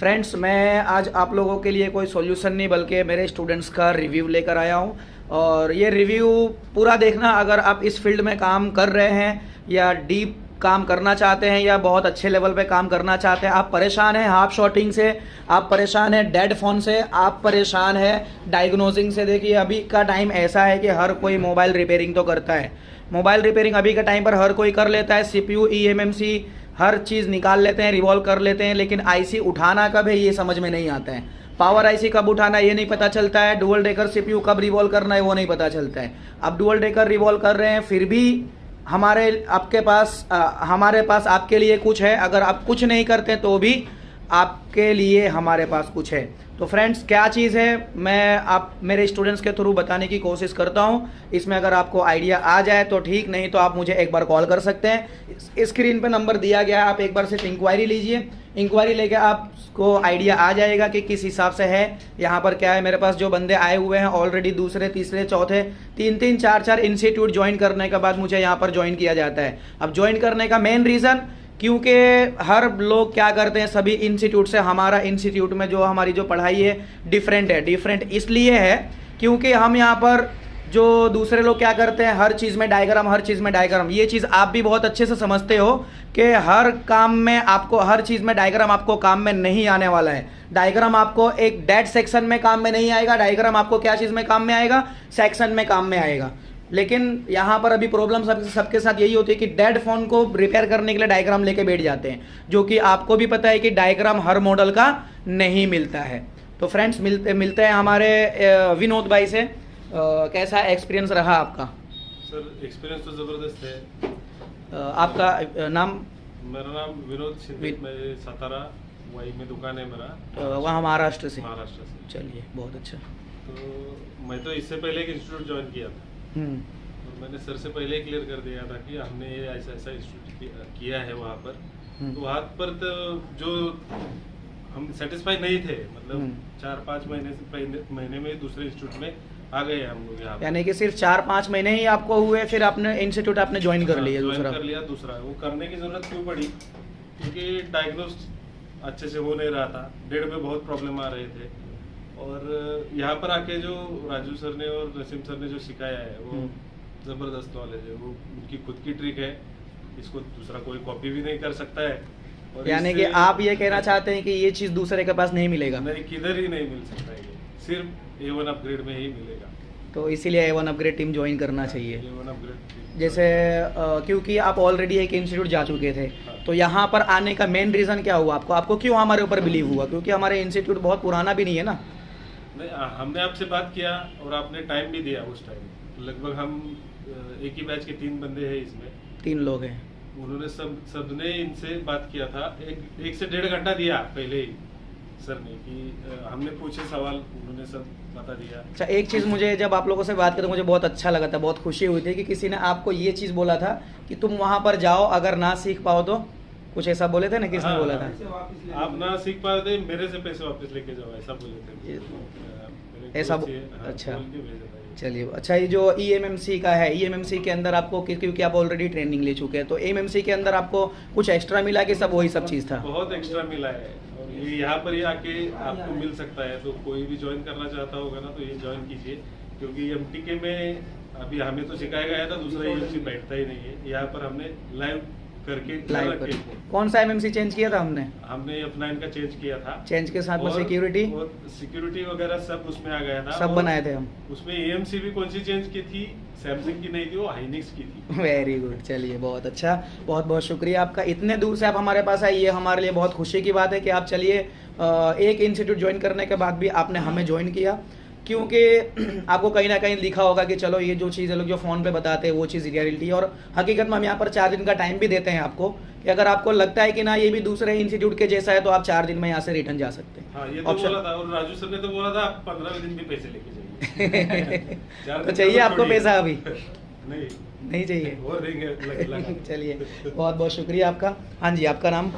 Friends, मैं आज आप लोगों के लिए कोई सॉल्यूशन नहीं बल्कि मेरे स्टूडेंट्स का रिव्यू लेकर आया हूँ। और ये रिव्यू पूरा देखना, अगर आप इस फील्ड में काम कर रहे हैं या डीप काम करना चाहते हैं या बहुत अच्छे लेवल पे काम करना चाहते हैं। आप परेशान हैं हाफ शॉटिंग से, आप परेशान हैं डेड फ़ोन से, आप परेशान हैं डायग्नोजिंग से। देखिए, अभी का टाइम ऐसा है कि हर कोई मोबाइल रिपेयरिंग तो करता है। मोबाइल रिपेयरिंग अभी के टाइम पर हर कोई कर लेता है। CPU, eMMC हर चीज़ निकाल लेते हैं, रिवॉल्व कर लेते हैं, लेकिन IC उठाना कब है ये समझ में नहीं आता है। पावर IC कब उठाना है ये नहीं पता चलता है। डुअल डेकर CPU कब रिवॉल्व करना है वो नहीं पता चलता है। अब डुअल डेकर रिवॉल्व कर रहे हैं, फिर भी हमारे पास आपके लिए कुछ है। अगर आप कुछ नहीं करते तो भी आपके लिए हमारे पास कुछ है। तो फ्रेंड्स, क्या चीज़ है मैं मेरे स्टूडेंट्स के थ्रू बताने की कोशिश करता हूं। इसमें अगर आपको आइडिया आ जाए तो ठीक, नहीं तो आप मुझे एक बार कॉल कर सकते हैं। स्क्रीन पे नंबर दिया गया है, आप एक बार सिर्फ इंक्वायरी लीजिए। इंक्वायरी लेके आपको आइडिया आ जाएगा कि किस हिसाब से है। यहाँ पर क्या है, मेरे पास जो बंदे आए हुए हैं ऑलरेडी दूसरे, तीसरे, चौथे, 3-3, 4-4 इंस्टीट्यूट ज्वाइन करने के बाद मुझे यहाँ पर ज्वाइन किया जाता है। अब ज्वाइन करने का मेन रीज़न, क्योंकि हर लोग क्या करते हैं, सभी इंस्टीट्यूट से हमारा इंस्टीट्यूट में जो हमारी जो पढ़ाई है डिफरेंट है। डिफरेंट इसलिए है क्योंकि हम यहाँ पर जो दूसरे लोग क्या करते हैं, हर चीज़ में डायग्राम, हर चीज़ में डायग्राम। ये चीज़ आप भी बहुत अच्छे से समझते हो कि हर काम में आपको, हर चीज़ में डायग्राम आपको काम में नहीं आने वाला है। डायग्राम आपको एक डेट सेक्शन में काम में नहीं आएगा। डायग्राम आपको क्या चीज़ में काम में आएगा, सेक्शन में काम में आएगा। लेकिन यहाँ पर अभी प्रॉब्लम सबके साथ यही होती है कि डेड फ़ोन को रिपेयर करने के लिए डायग्राम लेके बैठ जाते हैं, जो कि आपको भी पता है कि डायग्राम हर मॉडल का नहीं मिलता है। तो फ्रेंड्स, मिलते हैं हमारे विनोद भाई से। कैसा एक्सपीरियंस रहा आपका? सर, एक्सपीरियंस तो ज़बरदस्त है। आपका नाम? मेरा नाम विनोद शिंदे, मैं सातारा वही में दुकान है मेरा। वहाँ महाराष्ट्र से? महाराष्ट्र से। चलिए, बहुत अच्छा। तो मैं तो इससे पहले एक इंस्टीट्यूट ज्वाइन किया था और मैंने सर से पहले ही क्लियर कर दिया था कि हमने ये ऐसा ऐसा इंस्टीट्यूट किया है वहाँ पर। तो वहाँ पर तो जो हम सेटिस्फाई नहीं थे, मतलब 4-5 महीने में दूसरे इंस्टीट्यूट में आ गए हम लोग यहाँ। यानी कि सिर्फ 4-5 महीने ही आपको हुए, फिर आपने इंस्टीट्यूट आपने ज्वाइन कर लिया? दूसरा वो करने की जरूरत क्यों पड़ी, क्योंकि डायग्नोस अच्छे से हो नहीं रहा था। डेढ़ में बहुत प्रॉब्लम आ रहे थे। और यहाँ पर आके जो राजू सर ने और नसीम सर ने जो सिखाया है वो ज़बरदस्त नॉलेज है। वो उनकी खुद की ट्रिक है, इसको दूसरा कोई कॉपी भी नहीं कर सकता है। और यानी कि आप ये कहना चाहते हैं कि ये चीज़ दूसरे के पास नहीं मिलेगा? नहीं, किधर ही नहीं मिल सकता है, सिर्फ A1 अपग्रेड में ही मिलेगा। तो इसीलिए A1 अपग्रेड टीम ज्वाइन करना चाहिए। A1 अपग्रेड जैसे क्योंकि आप ऑलरेडी एक इंस्टीट्यूट जा चुके थे, तो यहाँ पर आने का मेन रीज़न क्या हुआ आपको क्यों हमारे ऊपर बिलीव हुआ? क्योंकि हमारे इंस्टीट्यूट बहुत पुराना भी नहीं है ना। नहीं, हमने आपसे बात किया और आपने टाइम भी दिया। उस टाइम लगभग हम एक ही बैच के 3 बंदे हैं, इसमें 3 लोग हैं। उन्होंने सबने इनसे बात किया था, एक से 1.5 घंटा दिया पहले ही सर ने, कि हमने पूछे सवाल, उन्होंने सब बता दिया। अच्छा, एक चीज़ मुझे जब आप लोगों से बात की तो मुझे बहुत अच्छा लगा था, बहुत खुशी हुई थी कि किसी ने आपको ये चीज़ बोला था कि तुम वहाँ पर जाओ, अगर ना सीख पाओ तो, कुछ ऐसा बोले थे ना? किसने बोला था? आप ना सीख पाए थे, मेरे से पैसे वापस लेके जाओ, ऐसा बोले थे। ऐसा? अच्छा, चलिए। अच्छा, ये जो eMMC का है, eMMC के अंदर आपको, क्योंकि आप ऑलरेडी ट्रेनिंग ले चुके हैं, तो eMMC के अंदर आपको कुछ एक्स्ट्रा मिला कि सब वही सब चीज़ था? बहुत एक्स्ट्रा मिला है और ये यहाँ पर ही आके आपको मिल सकता है। तो कोई भी ज्वाइन करना चाहता होगा ना तो ये ज्वाइन कीजिए, क्योंकि MTK में अभी हमें तो सिखाया गया था, दूसरा eMMC बैठता ही नहीं है। यहाँ पर हमने लाइव करके कौन सा eMMC चेंज किया था? हमने F9 का चेंज किया था। चेंज के साथ में सिक्योरिटी वगैरह सब उसमें आ गया था, सब बनाए थे हम। उसमें eMMC भी कौन सी चेंज की थी, सैमसंग की नहीं थी, वो हाइनिक्स की थी। वेरी गुड, चलिए, बहुत अच्छा, बहुत बहुत शुक्रिया आपका। इतने दूर से आप हमारे पास आए, ये हमारे लिए बहुत खुशी की बात है कि आप चलिए एक इंस्टीट्यूट ज्वाइन करने के बाद भी आपने हमें ज्वाइन किया, क्योंकि आपको कहीं ना कहीं लिखा होगा कि चलो ये जो चीज़ है लोग जो फ़ोन पे बताते हैं वो चीज़ रियलिटी है। और हकीकत में हम यहाँ पर 4 दिन का टाइम भी देते हैं आपको, कि अगर आपको लगता है कि ना ये भी दूसरे इंस्टीट्यूट के जैसा है तो आप 4 दिन में यहाँ से रिटर्न जा सकते हैं। हाँ, ये तो बोला था, और राजू सर ने तो बोला था आप 15वें दिन भी पैसे लेके जाइए। तो चाहिए आपको पैसा अभी? नहीं चाहिए, और देंगे। चलिए, बहुत बहुत शुक्रिया आपका। हाँ जी, आपका नाम?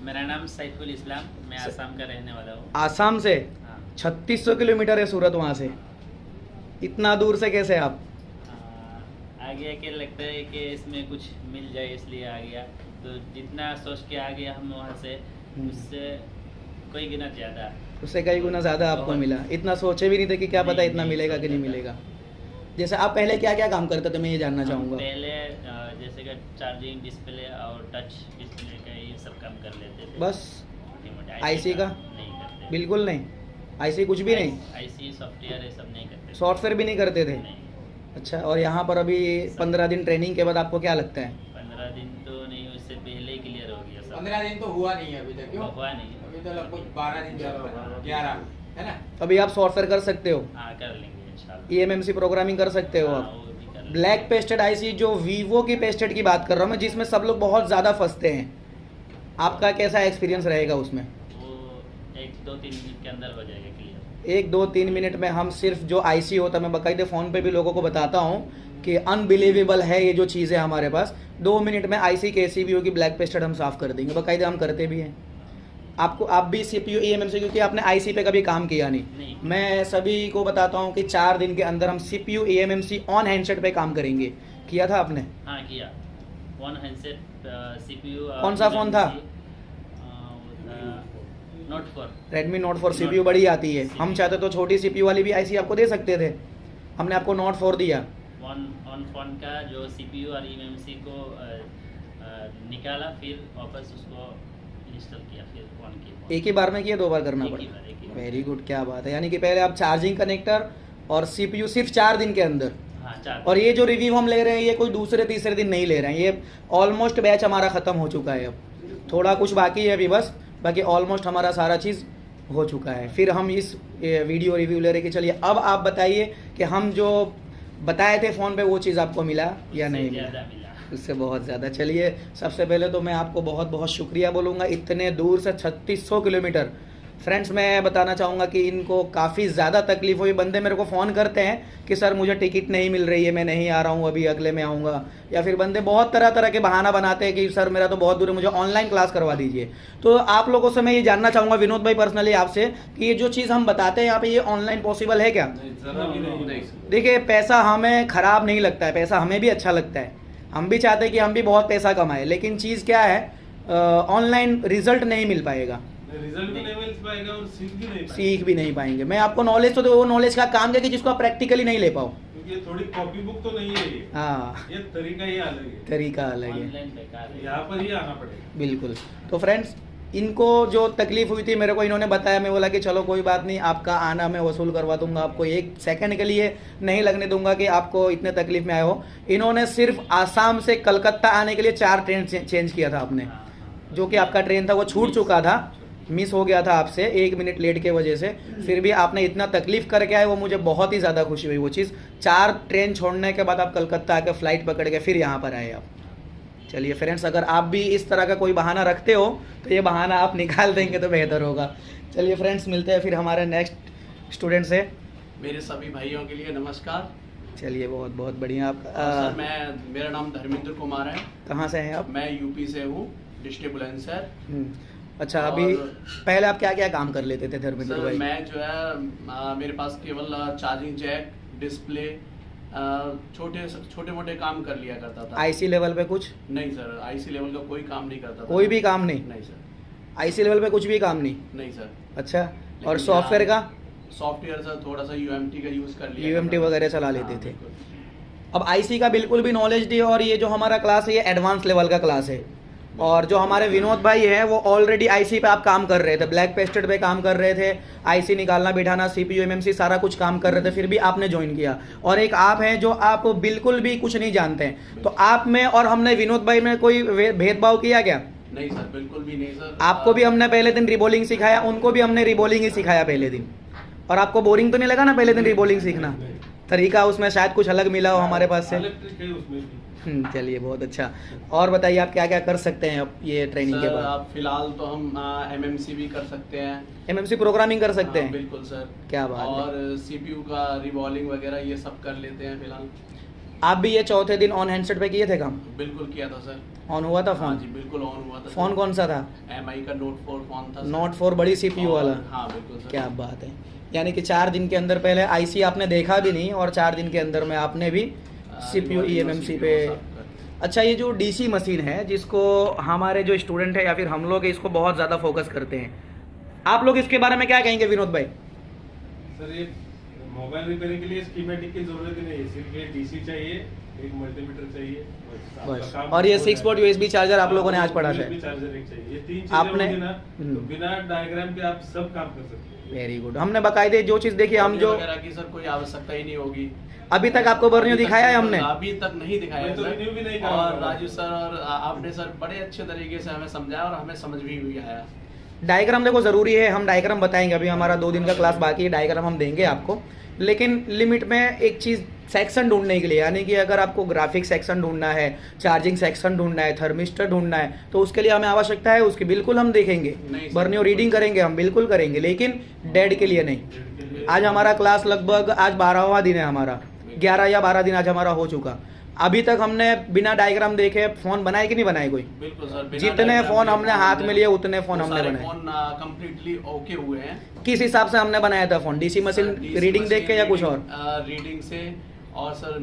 मेरा नाम सैफुल इस्लाम, मैं आसाम का रहने वाला हूँ। आसाम से? 3600 किलोमीटर है सूरत, वहाँ से इतना दूर से कैसे आप? आ गया कि लगता है कि इसमें कुछ मिल जाए, इसलिए आ गया। तो जितना सोच के आ गया हम वहाँ से, उससे कोई गुना ज़्यादा। उससे कई गुना ज़्यादा आपको बहुत। मिला। इतना सोचे भी नहीं थे कि क्या पता नहीं, इतना नहीं मिलेगा कि नहीं सोचा था। मिलेगा। जैसे आप पहले क्या क्या काम करते थे, मैं ये जानना हम चाहूँगा। पहले जैसे कि चार्जिंग डिस्प्ले और टच डिस्प्ले का ये सब काम कर लेते थे। बस छोटे-मोटे आईसी का नहीं करते। बिल्कुल नहीं, आईसी कुछ भी नहीं, आईसी सॉफ्टवेयर ये सब नहीं करते। सॉफ्टवेयर भी नहीं करते थे। नहीं। अच्छा, और यहाँ पर अभी 15 दिन ट्रेनिंग के बाद आपको क्या लगता है? 15 दिन तो नहीं, उससे पहले ही क्लियर हो गया सब। 15 दिन तो हुआ नहीं है अभी तक, क्यों? हुआ नहीं। अभी तो लगभग 12 दिन चल रहा है, 11 है ना? अभी आप सॉफ्टवेयर कर सकते हो, हाँ कर लेंगे इंशाल्लाह। ईएमएमसी प्रोग्रामिंग कर सकते हो हाँ, आप। वो भी कर लेंगे। ब्लैक पेस्टेड आईसी जो वीवो की पेस्टेड की बात कर रहा हूँ मैं, जिसमें सब लोग बहुत ज़्यादा फंसते हैं, आपका कैसा एक्सपीरियंस रहेगा उसमें? वो 1-2-3 मिनट के अंदर हो जाएगा क्लियर। 1-2-3 मिनट में हम सिर्फ जो आईसी होता है, मैं बाकायदे फ़ोन पे भी लोगों को बताता हूँ कि अनबिलीवेबल है ये जो चीज़ें हमारे पास। 2 मिनट में आईसी कैसी भी होगी ब्लैक पेस्टेड हम साफ़ कर देंगे, बाकायदे हम करते भी हैं। आपको आप भी CPU EMMC, क्योंकि आपने आईसी पे कभी काम किया नहीं, मैं सभी को बताता हूँ कि 4 दिन के अंदर हम CPU EMMC ऑन हैंडसेट पे काम करेंगे। किया था आपने? हाँ किया। One handset CPU। कौन सा फ़ोन था? नोट 4। Redmi Note 4 CPU बड़ी आती है। हम चाहते तो छोटी CPU वाली भी आईसी आपको दे सकते थे, हमने आपको Note 4 दिया। वन फोन का जो CPU और EMMC को निकाला, फिर वापस उसको इंस्टॉल किया, फिर ऑन किया। एक ही बार में किया, 2 बार करना एक ही पड़ा? बार, एक ही बार। वेरी गुड, क्या बात है। यानी कि पहले आप चार्जिंग कनेक्टर और CPU सिर्फ 4 दिन के अंदर, हाँ 4। और ये जो रिव्यू हम ले रहे हैं ये कोई दूसरे तीसरे दिन नहीं ले रहे हैं, ये ऑलमोस्ट बैच हमारा ख़त्म हो चुका है। अब थोड़ा कुछ बाकी है अभी बस, बाकी ऑलमोस्ट हमारा सारा चीज़ हो चुका है। फिर हम इस वीडियो रिव्यू ले रहे कि चलिए अब आप बताइए कि हम जो बताए थे फ़ोन पे वो चीज़ आपको मिला या नहीं मिला? ज़्यादा मिला। उससे बहुत ज़्यादा। चलिए सबसे पहले तो मैं आपको बहुत बहुत शुक्रिया बोलूँगा, इतने दूर से 3600 किलोमीटर। फ्रेंड्स, मैं बताना चाहूँगा कि इनको काफ़ी ज़्यादा तकलीफ़ हुई। बंदे मेरे को फ़ोन करते हैं कि सर मुझे टिकट नहीं मिल रही है, मैं नहीं आ रहा हूँ, अभी अगले में आऊँगा। या फिर बंदे बहुत तरह तरह के बहाना बनाते हैं कि सर मेरा तो बहुत दूर है, मुझे ऑनलाइन क्लास करवा दीजिए। तो आप लोगों से मैं ये जानना चाहूँगा, विनोद भाई पर्सनली आपसे, कि ये जो चीज़ हम बताते हैं यहाँ पे, ये ऑनलाइन पॉसिबल है क्या? जरा भी नहीं। देखिए, पैसा हमें ख़राब नहीं लगता है, पैसा हमें भी अच्छा लगता है, हम भी चाहते हैं कि हम भी बहुत पैसा कमाएं, लेकिन चीज़ क्या है, ऑनलाइन रिजल्ट नहीं मिल पाएगा, रिजल्ट भी नहीं मिल पाएगा और सीख भी नहीं पाएंगे। मैं आपको नॉलेज तो वो नॉलेज का काम है कि जिसको आप प्रैक्टिकली नहीं ले पाओ। क्योंकि ये थोड़ी कॉपी बुक तो नहीं है ये। हाँ, ये तरीका ही अलग है, तरीका अलग है, ऑनलाइन बेकार है। यहाँ पर ही आना पड़ेगा। बिल्कुल। तो फ्रेंड्स, इनको जो तकलीफ हुई थी मेरे को इन्होंने बताया, मैं बोला कि चलो कोई बात नहीं, आपका आना मैं वसूल करवा दूंगा, आपको 1 सेकंड के लिए नहीं लगने दूंगा कि आपको इतने तकलीफ में आए हो। इन्होंने सिर्फ आसाम से कलकत्ता आने के लिए 4 ट्रेन चेंज किया था आपने, जो कि आपका ट्रेन था वो छूट चुका था, मिस हो गया था आपसे 1 मिनट लेट के वजह से। फिर भी आपने इतना तकलीफ करके आए, वो मुझे बहुत ही ज़्यादा खुशी हुई वो चीज़। 4 ट्रेन छोड़ने के बाद आप कलकत्ता आके फ़्लाइट पकड़ के फिर यहाँ पर आए आप। चलिए फ्रेंड्स, अगर आप भी इस तरह का कोई बहाना रखते हो तो ये बहाना आप निकाल देंगे तो बेहतर होगा। चलिए फ्रेंड्स, मिलते हैं फिर हमारे नेक्स्ट स्टूडेंट से। मेरे सभी भाइयों के लिए नमस्कार। चलिए बहुत बहुत बढ़िया। आप सर, मेरा नाम धर्मेंद्र कुमार है। कहाँ से हैं आप? मैं यूपी से हूँ, डिस्ट्रिक्ट बुलंदशहर। अच्छा, अभी पहले आप क्या क्या काम कर लेते थे धर्मेंद्र सर, भाई? मैं जो है मेरे पास केवल चार्जिंग जैक, डिस्प्ले, छोटे मोटे काम कर लिया करता था। आईसी लेवल पे कुछ नहीं सर, आईसी लेवल का कोई काम नहीं करता था। कोई भी काम नहीं? नहीं सर। आईसी लेवल पे कुछ भी काम नहीं? नहीं सर। अच्छा, और लेकिन सॉफ्टवेयर का? सॉफ्टवेयर सर थोड़ा सा UMT का यूज़ कर लिया। UMT वगैरह चला लेते हाँ, थे। बिल्कुल। अब आईसी का बिल्कुल भी नॉलेज दी, और ये जो हमारा क्लास है ये एडवांस लेवल का क्लास है। और जो हमारे विनोद भाई हैं वो ऑलरेडी आईसी पे आप काम कर रहे थे, ब्लैक पेस्टेड पे काम कर रहे थे, आईसी निकालना बिठाना, CPU MMC सारा कुछ काम कर रहे थे, फिर भी आपने ज्वाइन किया। और एक आप हैं जो आप बिल्कुल भी कुछ नहीं जानते हैं, तो आप में और हमने विनोद भाई में कोई भेदभाव किया क्या? नहीं सर, बिल्कुल भी नहीं सर। आपको भी हमने पहले दिन रिबोलिंग सिखाया, उनको भी हमने रिबोलिंग ही सिखाया पहले दिन। और आपको बोरिंग तो नहीं लगा ना पहले दिन रिबोलिंग सीखना? तरीका उसमें शायद कुछ अलग मिला हो हमारे पास से। इलेक्ट्रिक है उसमें भी। चलिए बहुत अच्छा। और बताइए आप क्या क्या कर सकते हैं अब ये ट्रेनिंग के सर, बाद? आप फिलहाल तो हम MMC भी कर सकते हैं। MMC प्रोग्रामिंग कर सकते हाँ, हैं? बिल्कुल सर। क्या बात है। और CPU का रिवॉल्विंग वगैरह ये सब कर लेते हैं फिलहाल। आप भी ये चौथे दिन ऑन हैंडसेट पे किए थे काम? बिल्कुल किया था सर। ऑन हुआ था हाँ फोन? जी, बिल्कुल ऑन हुआ था। फोन कौन सा था? MI का Note 4 फोन था सर। Note 4 बड़ी CPU और- वाला? हाँ बिल्कुल सर। क्या बात है। यानी कि 4 दिन के अंदर पहले आईसी आपने देखा भी नहीं, और 4 दिन के अंदर में आपने भी CPU EMMC पे। अच्छा, ये जो DC मशीन है जिसको हमारे जो स्टूडेंट है या फिर हम लोग इसको बहुत ज़्यादा फोकस करते हैं, आप लोग इसके बारे में क्या कहेंगे विनोद भाई? सर ये मोबाइल रिपेयरिंग के लिए स्कीमेटिक की जरूरत ही नहीं है, सिर्फ ये डीसी चाहिए, एक मल्टीमीटर चाहिए आपका बस। काम और ये हो 6 पोर्ट जाएगा। USB चार्जर आप लोगों ने आज पढ़ा USB था। चार्जर एक चाहिए, ये 3 चीजें आपने- होंगी ना तो बिना डायग्राम के आप सब काम कर सकते हैं। Very good. हमने बकायदे जो चीज देखी, हम जो वगैरह की सर कोई आवश्यकता ही नहीं होगी। अभी तक आपको बर्नियो अभी तक दिखाया है तो हमने? अभी तक नहीं दिखाया मैं तो सर। रिव्यू भी नहीं करा और हूँ। राजू सर और आपने सर बड़े अच्छे तरीके से हमें समझाया और हमें समझ भी आया। डायग्राम देखो ज़रूरी है, हम डायग्राम बताएंगे। अभी हमारा 2 दिन का क्लास बाकी है, डायग्राम हम देंगे आपको, लेकिन लिमिट में एक चीज़ सेक्शन ढूंढने के लिए, यानी कि अगर आपको ग्राफिक सेक्शन ढूंढना है, चार्जिंग सेक्शन ढूंढना है, थर्मिस्टर ढूंढना है, तो उसके लिए हमें आवश्यकता है उसकी, बिल्कुल हम देखेंगे। नहीं सर, बर्नियो रीडिंग करेंगे हम, बिल्कुल करेंगे, लेकिन डेड के लिए नहीं। आज हमारा क्लास लगभग आज 12वां दिन है हमारा, 11 या 12 दिन आज हमारा हो चुका। अभी तक हमने बिना डायग्राम देखे फोन बनाए कि नहीं बनाए कोई? बिल्कुल सर, बिना जितने डायग्राम फोन के हमने हाथ में लिए उतने फोन वो हमने सारे बनाए। फोन कंप्लीटली ओके हुए हैं। किस हिसाब से हमने बनाया था phone? DC machine DC reading देख के या कुछ और? रीडिंग से, और सर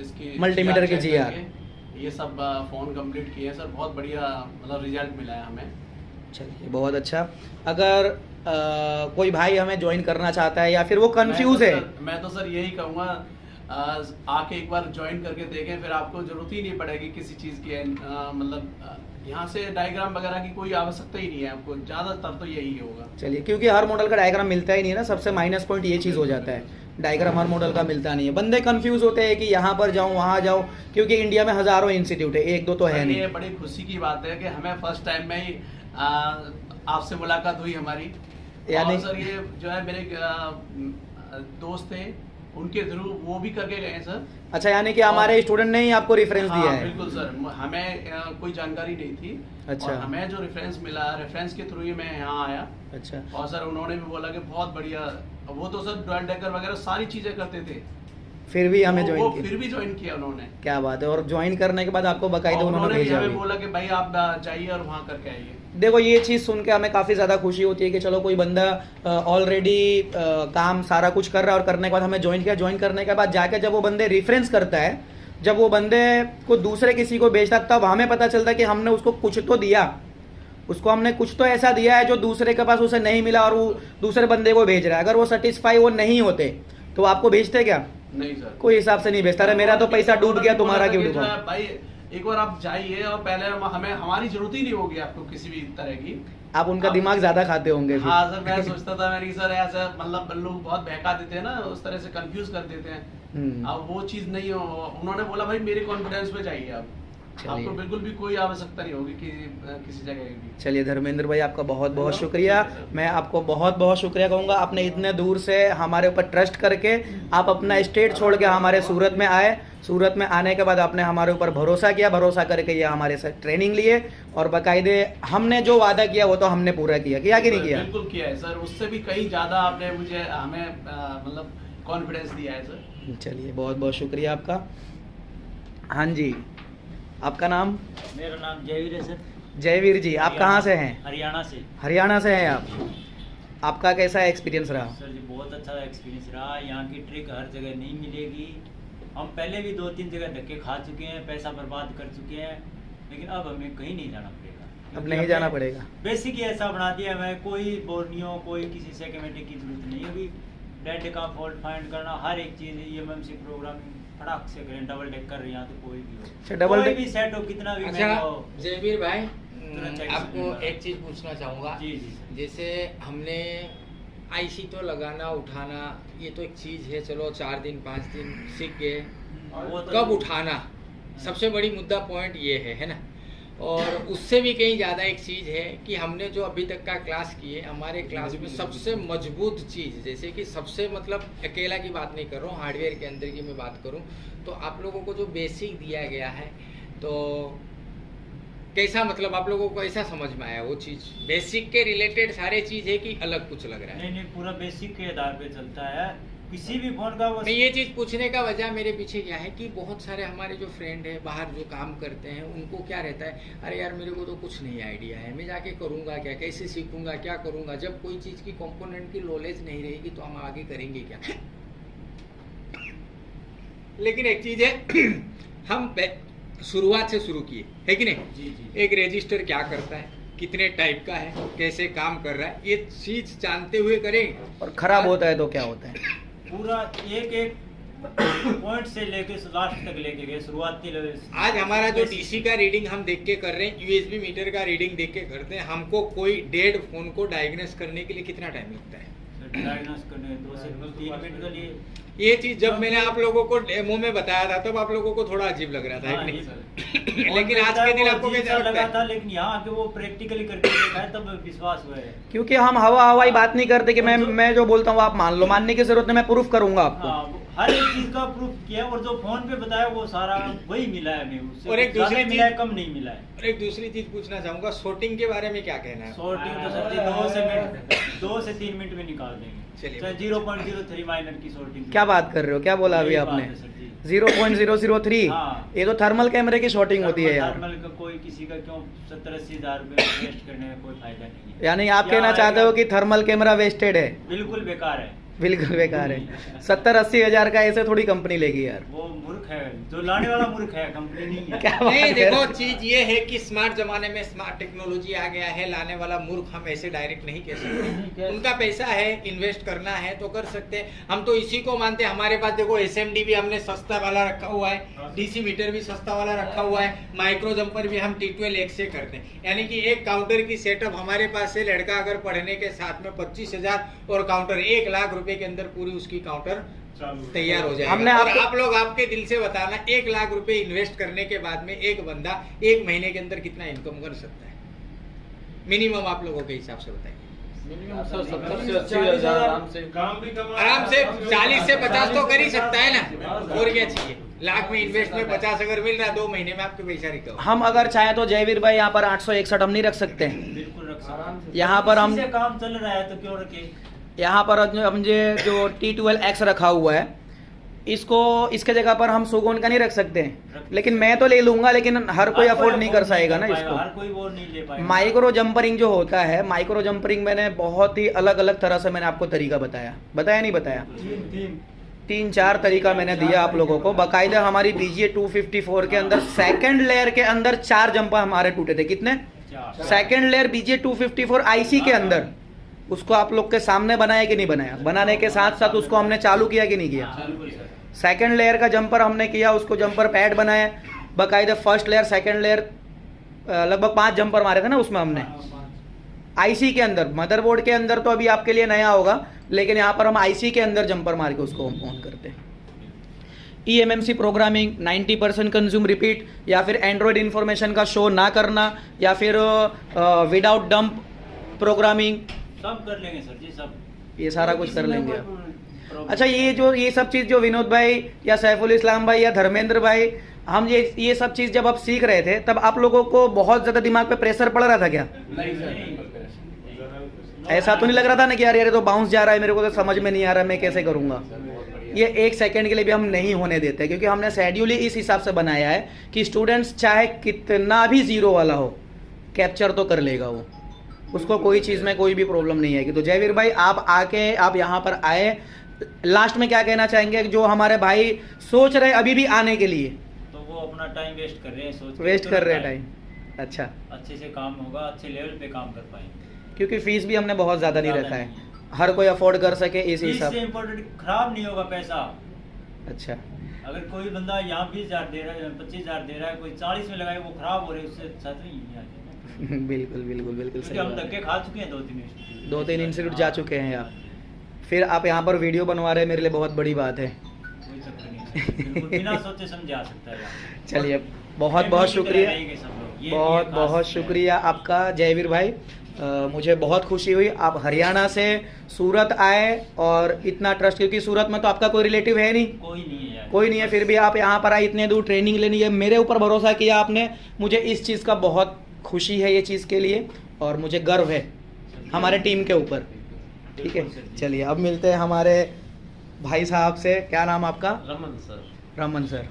इसकी मल्टीमीटर GR के चेक GR। करके ये सब फोन कंप्लीट किए हैं सर। बहुत बढ़िया मतलब रिजल्ट मिला है हमें। चलिए बहुत अच्छा। अगर कोई भाई हमें ज्वाइन करना चाहता है या फिर वो कंफ्यूज है, मैं तो सर यही कहूँगा आके एक बार ज्वाइन करके देखें, फिर आपको जरूरत ही नहीं पड़ेगी किसी चीज़ की। मतलब यहाँ से डायग्राम वगैरह की कोई आवश्यकता ही नहीं है आपको, ज़्यादातर तो यही होगा। चलिए, क्योंकि हर मॉडल का डायग्राम मिलता ही नहीं है ना, सबसे माइनस पॉइंट ये चीज़ हो जाता है, डायग्राम हर मॉडल का मिलता नहीं है। बंदे कंफ्यूज होते हैं कि यहाँ पर जाऊँ वहाँ जाऊँ, क्योंकि इंडिया में हज़ारों इंस्टीट्यूट है, 1-2 तो है सर, नहीं। ये बड़ी खुशी की बात है कि हमें फर्स्ट टाइम में ही आपसे मुलाकात हुई हमारी। यानी- और सर ये जो है मेरे दोस्त थे, उनके थ्रू वो भी करके गए सर। अच्छा, यानी कि हमारे स्टूडेंट ने ही आपको रेफरेंस दिया हाँ, है? बिल्कुल सर, हमें कोई जानकारी नहीं थी। अच्छा। और हमें जो रेफरेंस मिला, रेफरेंस के थ्रू ही मैं यहाँ आया। अच्छा, और सर उन्होंने भी बोला कि बहुत बढ़िया। वो तो सर डुअल डेकर वगैरह सारी चीजें करते थे, फिर भी हमें वो ज्वाइन किया। फिर भी ज्वाइन किया उन्होंने। क्या बात है। और ज्वाइन करने के बाद आपको बकायदा और उन्होंने भी भेजा हमें भी। बोला कि भाई आप जाइए और वहाँ करके आइए। देखो, ये चीज़ सुन के हमें काफ़ी ज़्यादा खुशी होती है कि चलो कोई बंदा ऑलरेडी काम सारा कुछ कर रहा है और करने के बाद हमें ज्वाइन किया। ज्वाइन करने के बाद जाके जब वो बंदे रेफरेंस करता है, जब वो बंदे को दूसरे किसी को भेजता है, तब हमें पता चलता है कि हमने उसको कुछ तो दिया, उसको हमने कुछ तो ऐसा दिया है जो दूसरे के पास उसे नहीं मिला और वो दूसरे बंदे को भेज रहा है। अगर वो सेटिस्फाई वो नहीं होते तो आपको भेजते क्या? नहीं सर, कोई हिसाब से नहीं भेजता। अरे मेरा तो पैसा डूब गया, तुम्हारा क्यों डूबा? भाई एक बार आप जाइए और पहले हमें हमारी जरूरत ही नहीं होगी आपको किसी भी तरह की। आप उनका दिमाग ज़्यादा खाते होंगे फिर। हाँ सर, मैं सोचता था मैंने सर ऐसा मतलब लोग बहुत बहका देते हैं ना, उस तरह से कंफ्यूज कर देते हैं। अब वो चीज नहीं हो, उन्होंने बोला भाई मेरे कॉन्फिडेंस पे जाइए आप, चलिए। आपको बिल्कुल भी कोई आवश्यकता नहीं होगी किसी जगह की भी। चलिए धर्मेंद्र भाई, आपका बहुत बहुत शुक्रिया। मैं आपको बहुत बहुत शुक्रिया कहूँगा, आपने इतने दूर से हमारे ऊपर ट्रस्ट करके आप अपना स्टेट छोड़ के हमारे सूरत में आए। सूरत में आने के बाद आपने हमारे ऊपर भरोसा किया, भरोसा करके ये हमारे से ट्रेनिंग लिए और बाकायदे हमने जो वादा किया वो तो हमने पूरा किया कि नहीं किया? बिल्कुल किया है सर, उससे भी कहीं ज्यादा आपने मुझे हमें मतलब कॉन्फिडेंस दिया है सर। चलिए बहुत बहुत शुक्रिया आपका। हाँ जी, आपका नाम? मेरा नाम जयवीर है सर। जयवीर जी, आप कहाँ से हैं? हरियाणा से। हरियाणा से हैं आप। आपका कैसा एक्सपीरियंस रहा? सर जी बहुत अच्छा एक्सपीरियंस रहा। यहाँ की ट्रिक हर जगह नहीं मिलेगी। हम पहले भी 2-3 जगह धक्के खा चुके हैं, पैसा बर्बाद कर चुके हैं, लेकिन अब हमें कहीं नहीं जाना पड़ेगा। अब नहीं जाना पड़ेगा। बेसिक ही ऐसा बना दिया हमें, कोई बोर्नियो कोई किसी सेकेमेटिक की जरूरत नहीं होगी। डेड का फॉल्ट फाइंड करना, हर एक चीज़ EMMC प्रोग्रामिंग फटाक से करें। डबल डेकर यहाँ तो कोई भी हो, डबल कोई भी सेट हो, कितना भी महंगा अच्छा हो। जयवीर भाई, तुरंत check आपको करना। एक चीज पूछना चाहूँगा। जी जी सर। जैसे हमने आईसी तो लगाना उठाना ये तो एक चीज़ है, चलो 4 दिन 5 दिन सीख गए। वो तो- कब उठाना सबसे बड़ी मुद्दा पॉइंट ये है ना। और उससे भी कहीं ज़्यादा एक चीज़ है कि हमने जो अभी तक का क्लास किए, हमारे क्लास में सबसे मजबूत चीज़, जैसे कि सबसे मतलब अकेला की बात नहीं कर रहा हूँ, हार्डवेयर के अंदर की मैं बात करूँ तो आप लोगों को जो बेसिक दिया गया है, तो कैसा मतलब आप लोगों को ऐसा समझ में आया वो चीज़? बेसिक के रिलेटेड सारे चीज़ है कि अलग कुछ लग रहा है? नहीं नहीं, पूरा बेसिक के आधार पे चलता है किसी भी फोन का। वो नहीं, ये चीज़ पूछने का वजह मेरे पीछे क्या है कि बहुत सारे हमारे जो फ्रेंड है बाहर जो काम करते हैं, उनको क्या रहता है, अरे यार मेरे को तो कुछ नहीं आइडिया है, मैं जाके करूँगा क्या, कैसे सीखूंगा, क्या करूँगा। जब कोई चीज़ की कंपोनेंट की नॉलेज नहीं रहेगी तो हम आगे करेंगे क्या? लेकिन एक चीज़ है, हम शुरुआत से शुरू किए है कि नहीं? जी जी। एक रजिस्टर क्या करता है, कितने टाइप का है, कैसे काम कर रहा है, ये चीज जानते हुए करें। और खराब होता है तो क्या होता है? पूरा एक एक पॉइंट से लेके लास्ट तक लेके गए, शुरुआती लेवल। आज हमारा जो डीसी का रीडिंग हम देख के कर रहे हैं, यूएसबी मीटर का रीडिंग देख के करते हैं, हमको कोई डेड फोन को डायग्नोस करने के लिए कितना टाइम लगता है? डायग्नोस करने 2 से 3 मिनट के लिए। ये चीज जब मैंने आप लोगों को डेमो में बताया था तब आप लोगों को थोड़ा अजीब लग रहा था, है हाँ, कि ये नहीं? लेकिन आज के दिन आपको कैसा लगता लगा है? था, लेकिन यहाँ आके वो प्रैक्टिकली करके देखा है तब विश्वास हुआ है। क्योंकि हम हवाई बात नहीं करते कि मैं जो बोलता हूँ आप मान लो, मानने की जरूरत नहीं, मैं प्रूफ करूंगा आपको। हाँ, हर एक चीज का प्रूफ किया और जो फोन पे बताया वो सारा वही मिला है हमें, उससे और एक ज्यादा दूसरी मिला है, चीज- कम नहीं मिला है। और एक दूसरी चीज पूछना चाहूंगा, शॉर्टिंग के बारे में क्या कहना है? शॉर्टिंग तो सर जी 2 से 3 मिनट में निकाल देंगे। चलिए। चाहे 0.03 माइनर की शॉर्टिंग। क्या बात कर रहे हो, क्या बोला अभी यही बात आपने? है सर जी। 0.003? हाँ। ये तो थर्मल कैमरे की शॉटिंग होती है यार। थर्मल का कोई किसी का क्यों 70-80 हजार रुपए वेस्ट करने में कोई फायदा नहीं है। यानी आप क्या कहना चाहते आएगा? हो कि थर्मल कैमरा वेस्टेड है? बिल्कुल बेकार है। बिल्कुल बेकार है। 70-80 हजार का ऐसे थोड़ी कंपनी लेगी यार। वो मूर्ख है, जो लाने वाला मूर्ख है, कंपनी नहीं है। क्या बात नहीं, कर देखो रहे हो? चीज ये है कि स्मार्ट जमाने में स्मार्ट टेक्नोलॉजी आ गया है, लाने वाला मूर्ख हम ऐसे डायरेक्ट नहीं कह सकते। उनका पैसा है, इन्वेस्ट करना है तो कर सकते हैं। हम तो इसी को मानते हैं। हमारे पास देखो एसएमडी भी हमने सस्ता वाला रखा हुआ है, डीसी मीटर भी सस्ता वाला रखा हुआ है, माइक्रो जंपर भी हम T12X से करते हैं। यानी कि एक काउंटर की सेटअप हमारे पास से लड़का अगर पढ़ने के साथ में 25,000 और काउंटर 1 लाख रुपए के अंदर पूरी उसकी काउंटर तैयार हो जाएगा। हमने और आपको- आप लोग आपके दिल से बताना, 1 लाख रुपए इन्वेस्ट करने के बाद में एक बंदा 1 महीने के अंदर कितना इनकम कर सकता है? मिनिमम आप लोगों के हिसाब से बताइए। मिनिमम 70 से 80 हजार आराम से। काम भी कमा आराम से 40 से 50 तो कर ही सकता है ना, और क्या चाहिए? लाख में इन्वेस्ट में 50 अगर मिल रहा है 2 महीने में आपके पैसा रिकवर। हम अगर चाहें तो जयवीर भाई यहाँ पर 861 हम नहीं रख सकते हैं। बिल्कुल रख सकते हैं। यहाँ पर हम इसी से काम चल रहा है तो क्यों रखे। यहाँ पर हम जो T12X रखा हुआ है, इसको इसके जगह पर हम सुगोन का नहीं रख सकते हैं। लेकिन मैं तो ले लूंगा, लेकिन हर कोई अफोर्ड नहीं कर पाएगा ना इसको। हर कोई वो नहीं ले पाएगा। माइक्रो जंपरिंग जो होता है, माइक्रो जंपरिंग मैंने बहुत ही अलग अलग तरह से मैंने आपको तरीका बताया नहीं बताया? 3-4 तरीका मैंने दिया आप लोगों को। बाकायदा हमारी BGA 254 के अंदर सेकंड लेयर के अंदर 4 जंपर हमारे टूटे थे। कितने? सेकंड लेयर BGA 254 IC के अंदर। उसको आप लोग के सामने बनाया कि नहीं बनाया? बनाने के साथ साथ उसको हमने चालू किया कि नहीं किया? सेकंड लेयर का जंपर हमने किया, उसको जंपर पैड बनाया बाकायदा। फर्स्ट लेयर, सेकंड लेयर, लगभग 5 जंपर मारे थे ना उसमें हमने IC के अंदर। मदरबोर्ड के अंदर तो अभी आपके लिए नया होगा, लेकिन यहाँ पर हम IC के अंदर जंपर मार के उसको ऑन करते हैं। eMMC प्रोग्रामिंग 90% कंज्यूम रिपीट, या फिर एंड्रॉयड इंफॉर्मेशन का शो ना करना, या फिर विदाउट डंप प्रोग्रामिंग, सब कर लेंगे सर जी, सब। ये सारा कुछ कर लेंगे आप। प्रॉब्लम- अच्छा, ये सब चीज़ जो विनोद भाई या सैफुल इस्लाम भाई या धर्मेंद्र भाई, हम ये सब चीज़ जब आप सीख रहे थे तब आप लोगों को बहुत ज़्यादा दिमाग पे प्रेशर पड़ रहा था क्या? नहीं सर। ऐसा तो नहीं लग रहा था ना कि यार ये तो बाउंस जा रहा है, मेरे को तो समझ में नहीं आ रहा, मैं कैसे करूँगा? ये 1 सेकंड के लिए भी हम नहीं होने देते, क्योंकि हमने शेड्यूल ही इस हिसाब से बनाया है कि स्टूडेंट्स चाहे कितना भी जीरो वाला हो, कैप्चर तो कर लेगा वो, उसको कोई चीज़ में कोई भी प्रॉब्लम नहीं आएगी। तो जयवीर भाई, आप यहाँ पर आए, लास्ट में क्या कहना चाहेंगे जो हमारे भाई सोच रहे अभी भी आने के लिए? तो वो अपना टाइम वेस्ट कर रहे हैं, सोच वेस्ट कर रहे हैं टाइम। अच्छा, अच्छे से काम होगा, अच्छे लेवल पे काम कर पाएंगे। क्योंकि फीस भी हमने बहुत ज़्यादा नहीं रखा है, हर कोई अफोर्ड कर सके इस हिसाब। इससे इम्पोर्टेंट खराब नहीं होगा पैसा। अच्छा, अगर कोई बंदा यहाँ 20,000 दे रहा है, 25,000 दे रहा है, कोई 40 में लगाए, वो खराब हो रहे हैं, उससे अच्छा तो नहीं है। बिल्कुल बिल्कुल बिल्कुल सही क्योंकि हम बात है। धक्के खा चुके हैं 2-3 इंस्टीट्यूट। 2-3 इंस्टीट्यूट जा चुके हैं आप, फिर आप यहाँ पर वीडियो बनवा रहे हैं, मेरे लिए बहुत बड़ी बात है। कोई चक्कर नहीं है, बिल्कुल बिना सोचे समझे आ सकता है यहाँ। चलिए, बहुत बहुत शुक्रिया, रहेंगे सब लोग। ये बहुत खास बहुत है। शुक्रिया आपका जयवीर भाई। मुझे बहुत खुशी हुई आप हरियाणा से सूरत आए और इतना ट्रस्ट, क्योंकि सूरत में तो आपका कोई रिलेटिव है नहीं, कोई नहीं है यार। कोई नहीं है, फिर भी आप यहाँ पर आए, इतने दूर ट्रेनिंग लेनी है, मेरे ऊपर भरोसा किया आपने। मुझे इस चीज़ का बहुत खुशी है, ये चीज़ के लिए, और मुझे गर्व है हमारे टीम के ऊपर। ठीक है, चलिए अब मिलते हैं हमारे भाई साहब से। क्या नाम आपका? रमन सर। रमन सर,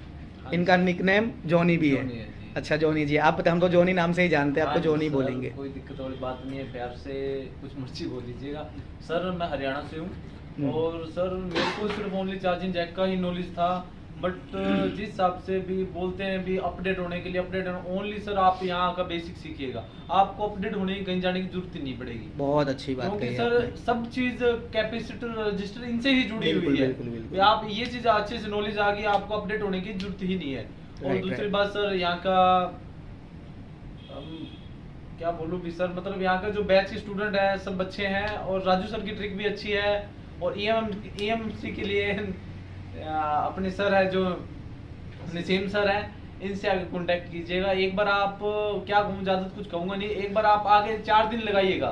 इनका निकनेम जॉनी भी है। अच्छा जॉनी जी, आप हम तो जॉनी नाम से ही जानते हैं, आपको जॉनी बोलेंगे। कोई दिक्कत वाली बात नहीं है, प्यार से कुछ मर्जी बोल लीजिएगा। सर मैं हरियाणा से हूँ और सर मेरे को सिर्फ ओनली चार्जिंग जैक का ही नॉलेज था बट जिस हिसाब से भी बोलते हैं भी अपडेट होने के लिए अपडेट ओनली सर आप यहाँ का बेसिक सीखिएगा, आपको अपडेट होने की कहीं जाने की जरूरत ही नहीं पड़ेगी। बहुत अच्छी बात क्योंकि कही सर आपने। सब चीज कैपेसिटर रजिस्टर इनसे ही जुड़ी बिल्कुल, हुई है। बिल्कुल, बिल्कुल। भी आप ये चीज अच्छे से नॉलेज आ गई, आपको अपडेट होने की जरूरत ही नहीं है। और Right, दूसरी right. बात सर यहाँ का क्या बोलूँ भी सर, मतलब यहाँ का जो बैच के स्टूडेंट है सब अच्छे हैं, और राजू सर की ट्रिक भी अच्छी है। और EMC के लिए अपने सर है जो नसीम सर है, इनसे आगे कांटेक्ट कीजिएगा। एक बार आप क्या कहूँ, ज्यादा कुछ कहूंगा नहीं, एक बार आप आगे 4 दिन लगाइएगा।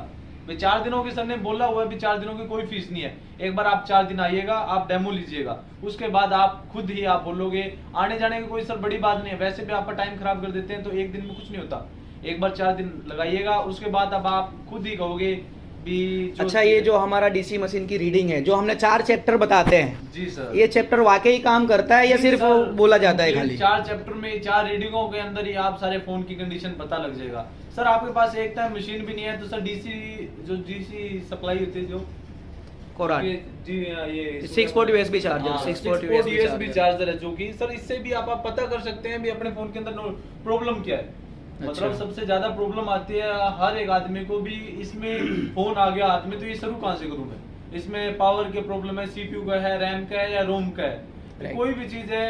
भाई 4 दिनों की सर ने बोला हुआ है, भी 4 दिनों की कोई फीस नहीं है। एक बार आप 4 दिन आइएगा, आप डेमो लीजिएगा, उसके बाद आप खुद ही आप बोलोगे। आने जाने की कोई सर बड़ी बात नहीं है, वैसे भी आपका टाइम खराब कर देते हैं तो एक दिन में कुछ नहीं होता। एक बार 4 दिन लगाइएगा, उसके बाद अब आप खुद ही कहोगे भी अच्छा, ये जो हमारा डीसी मशीन की रीडिंग है, जो हमने 4 चैप्टर बताते हैं, जी सर, ये चैप्टर वाकई काम करता है या जी सिर्फ सर, बोला जाता है खाली? 4 चैप्टर में 4 रीडिंगों के अंदर ही आप सारे फोन की कंडीशन पता लग जाएगा। सर आपके पास एक टाइम मशीन भी नहीं है तो सर डीसी सप्लाई होती है जो कोराट ये 6 port USB charger, 6 port USB charger है, जो कि सर इससे भी आप पता कर सकते हैं भी अपने फोन के अंदर प्रॉब्लम क्या है। मतलब अच्छा। सबसे ज्यादा प्रॉब्लम आती है हर एक आदमी को भी, इसमें फोन आ गया हाथ में तो ये शुरू कहाँ से करूं मैं, इसमें पावर के प्रॉब्लम है, CPU का है, रैम का है या रोम का है, Right. कोई भी चीज है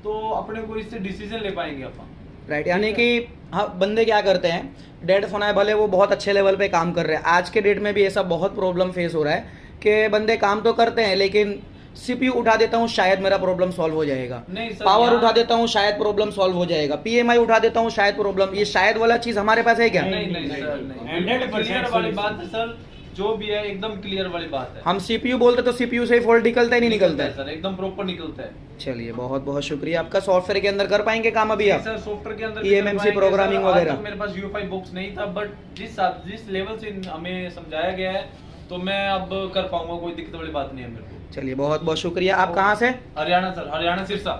तो अपने को इससे डिसीजन ले पाएंगे अपन। राइट, यानी कि हाँ, बंदे क्या करते हैं, डेड फोन है भले वो बहुत अच्छे लेवल पे काम कर रहे हैं, आज के डेट में भी ऐसा बहुत प्रॉब्लम फेस हो रहा है कि बंदे काम तो करते हैं लेकिन CPU उठा देता हूँ शायद मेरा प्रॉब्लम सॉल्व हो जाएगा, नहीं सर, पावर यहाँ- उठा देता हूँ शायद प्रॉब्लम सॉल्व हो जाएगा, PMI उठा देता हूँ शायद प्रॉब्लम, ये शायद वाला चीज हमारे पास है क्या? नहीं नहीं सर, नहीं 100% क्लियर वाली बात है सर, जो भी है एकदम क्लियर वाली बात है। हम CPU बोलते तो CPU से ही फॉल्ट निकलता ही नहीं निकलता है। सर, एकदम प्रॉपर निकलता है। चलिए बहुत बहुत शुक्रिया आपका। सॉफ्टवेयर के अंदर कर पाएंगे काम अभी आप? सर सॉफ्टवेयर के अंदर EMMC प्रोग्रामिंग वगैरह? मेरे पास UEFI बॉक्स नहीं था, बट जिस लेवल से हमें समझाया गया है तो मैं अब कर पाऊंगा, कोई दिक्कत वाली बात नहीं है मेरे को। चलिए बहुत बहुत शुक्रिया। आप कहाँ से? हरियाणा सर, हरियाणा सिरसा।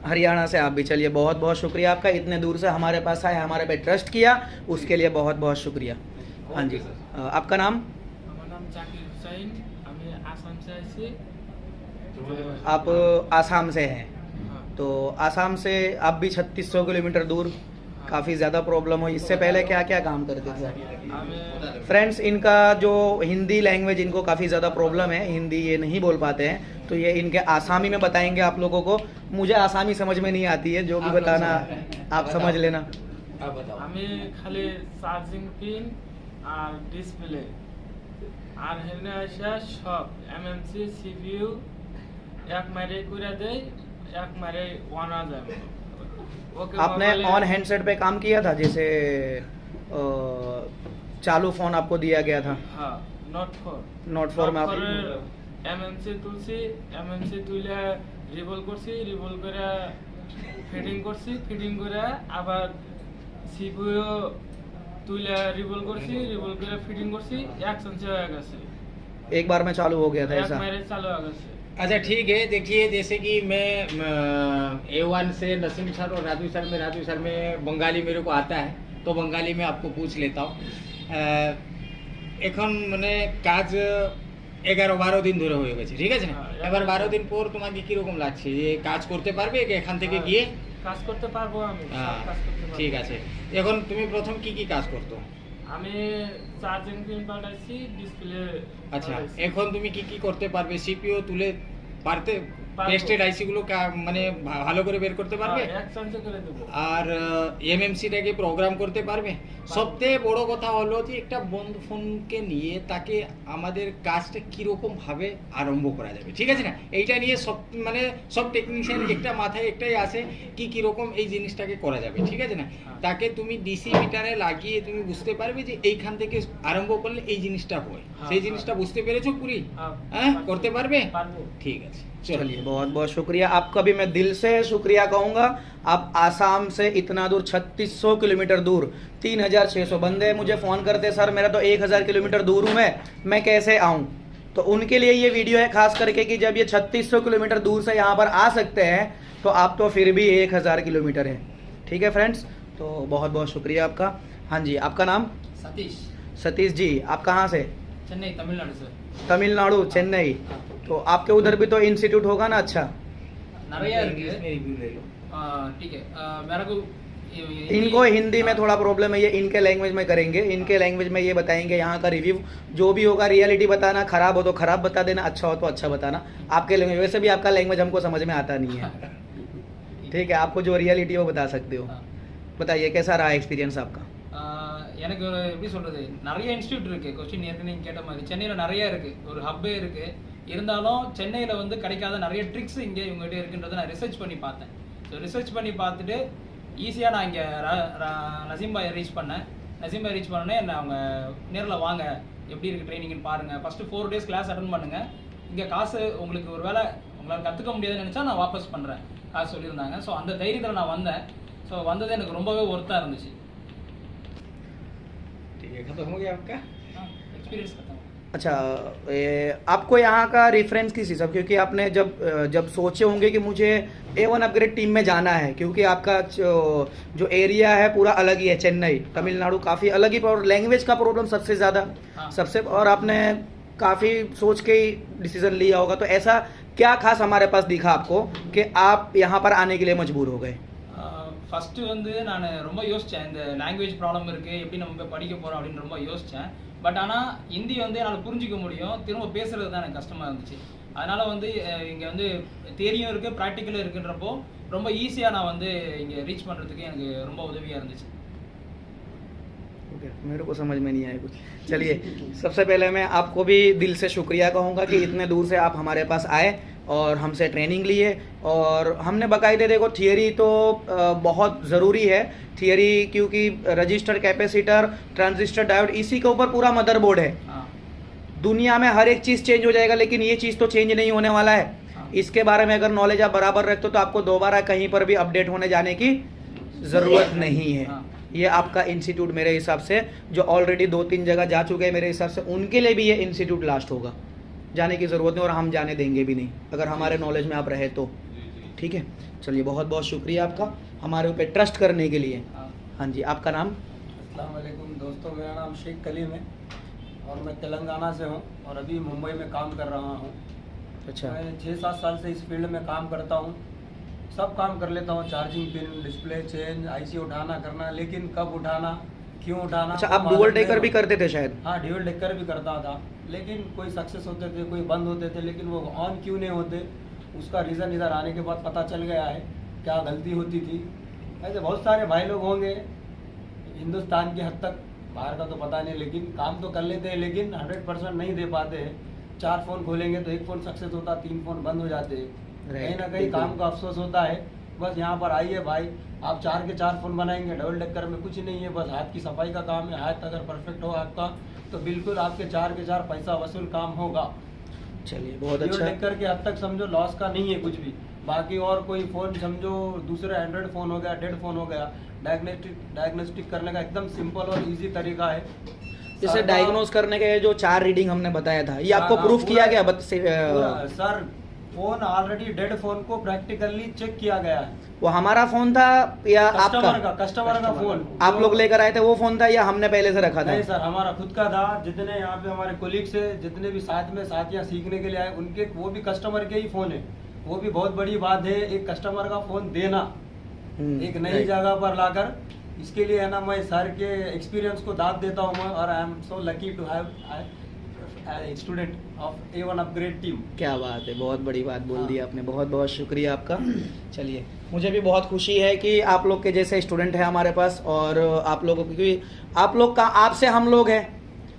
हरियाणा से आप भी। चलिए बहुत बहुत शुक्रिया आपका, इतने दूर से हमारे पास आए, हमारे पे ट्रस्ट किया, उसके लिए बहुत बहुत शुक्रिया। हाँ जी, आपका नाम? আমার নাম জাকির হুসাইন, আমি আসাম से আইছি। आप आसाम से हैं, हाँ, तो आसाम से आप भी 3600 किलोमीटर दूर, काफ़ी ज़्यादा प्रॉब्लम हो। इससे पहले क्या क्या काम करते थे? আমি फ्रेंड्स, इनका जो हिंदी लैंग्वेज इनको काफ़ी ज़्यादा प्रॉब्लम है, हिंदी ये नहीं बोल पाते हैं, तो ये इनके आसामी में बताएंगे आप लोगों को। मुझे आसामी समझ में नहीं आती है, जो भी आप लोग बताना समझ रहे हैं। आप समझ लेना। आप बताओ। আমি খালি চার্জিং পিন আর ডিসপ্লে আর হেনে আসা সব এমএমসি সিপিইউ এক মারে করে দেই, এক মারে ওয়ান আ যায়। ওকে आपने ऑन हैंडसेट पे काम किया था, जैसे चालू फ़ोन आपको दिया गया था, হ্যাঁ, নট ফর नोट फोर में आप এমএমসি তুলছি, এমএমসি তুলে রিভল করছি, রিভল করে ফিটিং করছি, ফিটিং করে আবার সিপিইউ তুলে রিভল করছি, রিভল করে ফিটিং করছি, এক সেন্সে হয়ে গেছে, एक बार में चालू हो गया था এক ऐसा? মারে চালু হয়ে গেছে। अच्छा ठीक है, देखिए जैसे कि मैं A1 से नसीम सर और राजू सर में बंगाली मेरे को आता है, तो बंगाली में आपको पूछ लेता हूँ। এখন মানে কাজ 11-12 দিন ধরে হয়ে গেছে, ঠিক আছে না? এবার 12 দিন পর তোমাকে কিরকম লাগছে, যে কাজ করতে পারবে কি এখান থেকে গিয়ে? কাজ করতে পারবো আমি, সব হ্যাঁ, কাজ করতে পারবো। ঠিক আছে। এখন তুমি প্রথম কি কি কাজ করতো? আমি চার্জিং পিন পাল্টাইছি, ডিসপ্লে আচ্ছা, এখন তুমি কি কি করতে পারবে? সিপিইউ তুলে পারতে পারবো। টেস্টেড আইসি গুলো মানে ভালো করে বের করতে পারবে? এক সেন্সে করে দেবো। আর এমএমসিটাকে প্রোগ্রাম করতে পারবে? সবথেকে বড় কথা হলো যে একটা বন্ধু ফোনকে নিয়ে তাকে আমাদের কাজটা কিরকম ভাবে আরম্ভ করা যাবে, ঠিক আছে না? এইটা নিয়ে সব মানে সব টেকনিশিয়ান একটা মাথায় একটাই আসে কি কিরকম এই জিনিসটাকে করা যাবে, ঠিক আছে না? তাকে তুমি ডিসি মিটারে লাগিয়ে তুমি বুঝতে পারবে যে এইখান থেকে আরম্ভ করলে এই জিনিসটা হয়, সেই জিনিসটা বুঝতে পেরেছো পুরি? হ্যাঁ, করতে পারবে? পারবো। ঠিক আছে, चलिए बहुत बहुत शुक्रिया आपका भी, मैं दिल से शुक्रिया कहूँगा। आप आसाम से इतना दूर 3600 किलोमीटर दूर, 3600 बंदे मुझे फ़ोन करते, सर मेरा तो 1000 किलोमीटर दूर हूँ मैं कैसे आऊँ? तो उनके लिए ये वीडियो है खास करके कि जब ये 3600 किलोमीटर दूर से यहाँ पर आ सकते हैं तो आप तो फिर भी 1000 किलोमीटर हैं। ठीक है फ्रेंड्स, तो बहुत बहुत शुक्रिया आपका। हाँ जी, आपका नाम? सतीश, सतीश जी, आप कहाँ से? चेन्नई तमिलनाडु से। तमिलनाडु, चेन्नई। तो आपके उधर भी तो इंस्टीट्यूट होगा ना? अच्छा, நிறைய இருக்கு इंग्लिश में रिव्यू ले लो। ठीक है मेरे को इनको हिंदी में थोड़ा प्रॉब्लम है, ये इनके लैंग्वेज में करेंगे, इनके लैंग्वेज में ये बताएंगे यहाँ का रिव्यू जो भी होगा, रियलिटी बताना, खराब हो तो खराब बता देना, अच्छा हो तो अच्छा बताना आपके लैंग्वेज। वैसे भी आपका लैंग्वेज हमको समझ में आता नहीं है, ठीक है, आपको जो रियलिटी हो बता सकते हो। बताइए कैसा रहा एक्सपीरियंस आपका? எனக்கு ஒரு எப்படி சொல்கிறது, நிறைய இன்ஸ்டியூட் இருக்குது. கொஸ்டின் ஏற்கனவே நீங்கள் கேட்ட மாதிரி சென்னையில் நிறைய இருக்குது, ஒரு ஹப்பே இருக்குது. இருந்தாலும் சென்னையில் வந்து கிடைக்காத நிறைய ட்ரிக்ஸ் இங்கே இவங்ககிட்ட இருக்குன்றதை நான் ரிசர்ச் பண்ணி பார்த்தேன். ஸோ ரிசர்ச் பண்ணி பார்த்துட்டு ஈஸியாக நான் இங்கே நசீம் பாய் ரீச் பண்ணேன். நசீம் பாய் ரீச் பண்ணோடனே என்ன அவங்க நேரில் வாங்க, எப்படி இருக்குது ட்ரைனிங்னு பாருங்கள், ஃபஸ்ட்டு 4 days கிளாஸ் அட்டன் பண்ணுங்கள், இங்கே காசு உங்களுக்கு ஒரு வேளை உங்களால் கற்றுக்க முடியாதுன்னு நினச்சா நான் வாபஸ் பண்ணுறேன் காசு சொல்லியிருந்தாங்க. ஸோ அந்த தைரியத்தில் நான் வந்தேன். ஸோ வந்தது எனக்கு ரொம்பவே ஒர்த்தாக இருந்துச்சு. ठीक है, खत्म हो गया आपका एक्सपीरियंस खत्म। अच्छा, आपको यहाँ का रेफरेंस किस हिसाब, क्योंकि आपने जब सोचे होंगे कि मुझे A1 अपग्रेड टीम में जाना है, क्योंकि आपका जो एरिया है पूरा अलग ही है, चेन्नई तमिलनाडु काफ़ी अलग ही, और लैंग्वेज का प्रॉब्लम सबसे ज़्यादा सबसे, और आपने काफ़ी सोच के ही डिसीजन लिया होगा। तो ऐसा क्या खास हमारे पास दिखा आपको कि आप यहाँ पर आने के लिए मजबूर हो गए? ஃபஸ்ட்டு வந்து நான் ரொம்ப யோசித்தேன், இந்த லாங்குவேஜ் ப்ராப்ளம் இருக்குது, எப்படி நம்ம போய் படிக்க போகிறோம் அப்படின்னு ரொம்ப யோசித்தேன். பட் ஆனால் ஹிந்தி வந்து என்னால் புரிஞ்சிக்க முடியும், திரும்ப பேசுகிறது தான் எனக்கு கஷ்டமாக இருந்துச்சு. அதனால் வந்து இங்கே வந்து தியரியும் இருக்குது, ப்ராக்டிக்கலும் இருக்குன்றப்போ ரொம்ப ஈஸியாக நான் வந்து இங்கே ரீச் பண்ணுறதுக்கு எனக்கு ரொம்ப உதவியாக இருந்துச்சு. मेरे को समझ में नहीं आया कुछ। चलिए, सबसे पहले मैं आपको भी दिल से शुक्रिया कहूँगा कि इतने दूर से आप हमारे पास आए और हमसे ट्रेनिंग लिए, और हमने बाकायदे देखो थियरी तो बहुत ज़रूरी है, थियरी क्योंकि रजिस्टर, कैपेसिटर, ट्रांजिस्टर, डायोड, इसी के ऊपर पूरा मदरबोर्ड है। दुनिया में हर एक चीज़ चेंज हो जाएगा, लेकिन ये चीज़ तो चेंज नहीं होने वाला है। इसके बारे में अगर नॉलेज आप बराबर रखते हो तो आपको दोबारा कहीं पर भी अपडेट होने जाने की ज़रूरत नहीं है। ये आपका इंस्टीट्यूट मेरे हिसाब से जो ऑलरेडी 2-3 जगह जा चुके हैं, मेरे हिसाब से उनके लिए भी ये इंस्टीट्यूट लास्ट होगा, जाने की ज़रूरत नहीं, और हम जाने देंगे भी नहीं अगर हमारे नॉलेज में आप रहे तो। ठीक है, चलिए, बहुत बहुत शुक्रिया आपका हमारे ऊपर ट्रस्ट करने के लिए। हाँ जी, आपका नाम? अस्सलाम वालेकुम दोस्तों, मेरा नाम शेख कलीम है और मैं तेलंगाना से हूँ और अभी मुंबई में काम कर रहा हूँ। अच्छा, मैं 6-7 साल से इस फील्ड में काम करता हूँ, सब काम कर लेता हूँ, charging pin, display change, IC उठाना करना, लेकिन कब उठाना, क्यों उठाना। अच्छा, आप डुअल डेकर भी करते थे शायद? हाँ, ड्यूल डेकर भी करता था, लेकिन कोई सक्सेस होते थे, कोई बंद होते थे, लेकिन वो ऑन क्यों नहीं होते, उसका रीज़न इधर आने के बाद पता चल गया है क्या गलती होती थी। ऐसे बहुत सारे भाई लोग होंगे हिंदुस्तान की हद तक, बाहर का तो पता नहीं, लेकिन काम तो कर लेते हैं, लेकिन 100% नहीं दे पाते हैं। 4 फ़ोन खोलेंगे तो 1 फ़ोन सक्सेस होता, 3 फ़ोन बंद हो जाते हैं। कहीं ना कहीं काम का अफसोस होता है। बस यहाँ पर आइए भाई, आप 4 के 4 फ़ोन बनाएंगे, डबल डेकर में कुछ नहीं है, बस हाथ की सफाई का काम है। हाथ अगर परफेक्ट हो आपका तो बिल्कुल आपके 4 के 4 पैसा वसूल काम होगा। चलिए, बहुत डबल अच्छा। डेकर के हद तक समझो लॉस का नहीं है कुछ भी। बाकी और कोई फ़ोन समझो दूसरे एंड्रॉयड फ़ोन हो गया, डेड फ़ोन हो गया, डायग्नोस्टिक करने का एकदम सिंपल और इजी तरीका है। जैसे डायग्नोज करने के जो 4 रीडिंग हमने बताया था, ये आपको प्रूफ किया गया? Sir, phone already dead phone को प्रैक्टिकली चेक किया गया है। वो हमारा फोन था या कस्टमर आपका? कस्टमर का फोन आप लोग लेकर आए थे वो फोन था या हमने पहले से रखा था? नहीं सर, हमारा खुद का था। जितने यहाँ पे हमारे कोलीग्स है, जितने भी साथ में साथियाँ सीखने के लिए आए, उनके वो भी कस्टमर के ही फोन है। वो भी बहुत बड़ी बात है, एक कस्टमर का फोन देना एक नई जगह पर लाकर। इसके लिए है ना, मैं सर के एक्सपीरियंस को दाद देता हूँ मैं, और I am so lucky to have student of A1 upgrade team. क्या बात है, बहुत बड़ी बात बोल दी आपने, बहुत बहुत शुक्रिया आपका। चलिए, मुझे भी बहुत खुशी है कि आप लोग के जैसे स्टूडेंट है हमारे पास, और आप लोगों क्योंकि आप लोग का आपसे हम लोग हैं,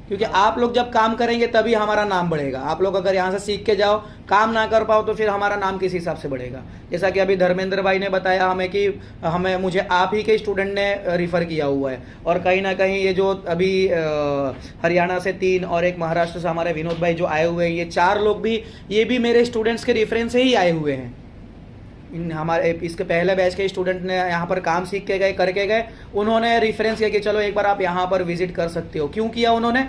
क्योंकि आप लोग जब काम करेंगे तभी हमारा नाम बढ़ेगा। आप लोग अगर यहाँ से सीख के जाओ, काम ना कर पाओ, तो फिर हमारा नाम किस हिसाब से बढ़ेगा। जैसा कि अभी धर्मेंद्र भाई ने बताया हमें कि मुझे आप ही के स्टूडेंट ने रिफ़र किया हुआ है, और कहीं ना कहीं ये जो अभी हरियाणा से 3 और एक महाराष्ट्र से हमारे विनोद भाई जो आए हुए हैं, ये 4 लोग भी, ये भी मेरे स्टूडेंट्स के रेफरेंस से ही आए हुए हैं। हमारे इसके पहले बैच के स्टूडेंट ने यहाँ पर काम सीख के गए, करके गए, उन्होंने रेफरेंस किया कि चलो एक बार आप यहाँ पर विजिट कर सकते हो। क्यों किया उन्होंने?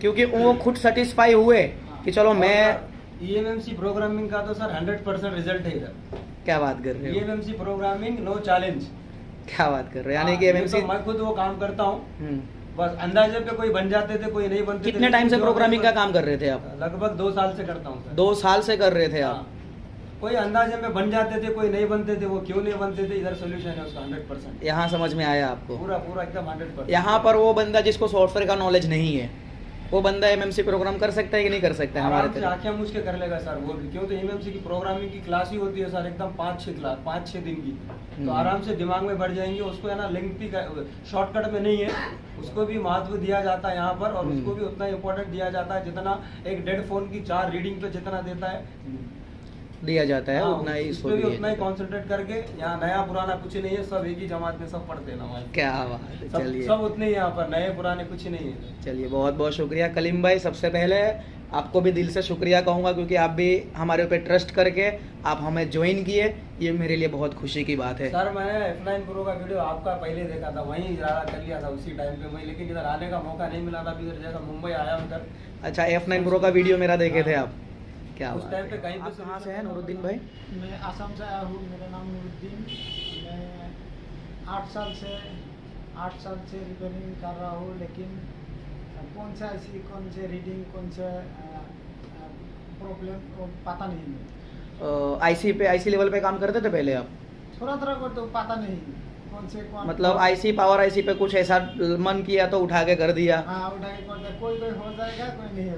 क्योंकि वो खुद सेटिस्फाई हुए कि चलो मैं EMMC प्रोग्रामिंग का तो सर 100% रिजल्ट है इधर। क्या बात कर रहे हो? EMMC programming no challenge. क्या बात कर रहे हो? यानी कि MMC मैं खुद वो काम करता हूँ, बस अंदाजे पे कोई बन जाते थे, कोई नहीं बनते थे। कितने टाइम से प्रोग्रामिंग का काम कर रहे थे आप? लगभग 2 साल से करता हूँ सर। 2 साल से कर रहे थे आप? कोई अंदाजे में बन जाते थे, कोई नहीं बनते थे, वो क्यों नहीं बनते थे, इधर सोल्यूशन है उसका 100%। यहाँ समझ में आया आपको? पूरा पूरा एकदम 100%। यहाँ पर वो बंदा जिसको सॉफ्टवेयर का नॉलेज नहीं है, वो बंदा एमएमसी प्रोग्राम कर सकता है कि नहीं कर सकता है? हमारे आराम से आंखें मूझ के कर लेगा सर वो भी, क्यों तो एमएमसी की प्रोग्रामिंग की क्लास ही होती है सर, एकदम 5-6 दिन की, तो आराम से दिमाग में बढ़ जाएंगे। उसको है ना लिंक शॉर्टकट में नहीं है, उसको भी महत्व दिया जाता है यहाँ पर, और उसको भी उतना इम्पोर्टेंट दिया जाता है जितना एक डेड फोन की 4 रीडिंग पे जितना देता है दिया जाता है, हाँ, उतना ही उस इसको पे भी दिया उतना ही जाता है। कॉन्सेंट्रेट करके, यहाँ नया पुराना कुछ नहीं है, सब एक ही जमात में सब पढ़ते हैं नमाज। क्या बात है, चलिए सब उतने ही यहाँ पर, नए पुराने कुछ नहीं है। चलिए बहुत बहुत शुक्रिया कलीम भाई। सबसे पहले आपको भी दिल से शुक्रिया कहूँगा, क्योंकि आप भी हमारे ऊपर ट्रस्ट करके आप हमें ज्वाइन किए, ये मेरे लिए बहुत खुशी की बात है। सर मैंने F9 Pro का वीडियो आपका पहले देखा था, वहीं इजारा कर लिया था उसी टाइम पे मैं, लेकिन इधर आने का मौका नहीं मिला था, अभी इधर जैसा मुंबई आया उधर। अच्छा, F9 Pro का वीडियो मेरा देखे थे आप? क्या उस बात टाइम है। पे कहीं पे आप कहाँ से हैं नूरुद्दीन भाई? मैं आसाम से आया हूँ, मेरा नाम नूरुद्दीन। मैं 8 साल से रिपेयरिंग कर रहा हूँ, लेकिन कौन सा ऐसी कौन से रीडिंग कौन से प्रॉब्लम पता नहीं है। आईसी लेवल पे काम करते थे पहले आप? थोड़ा करते हो, पता नहीं कौन से कौन, मतलब आईसी पावर आईसी पे कुछ ऐसा मन किया तो उठा के कर दिया? हाँ उठा के करते, कोई हो जाएगा कोई नहीं हो,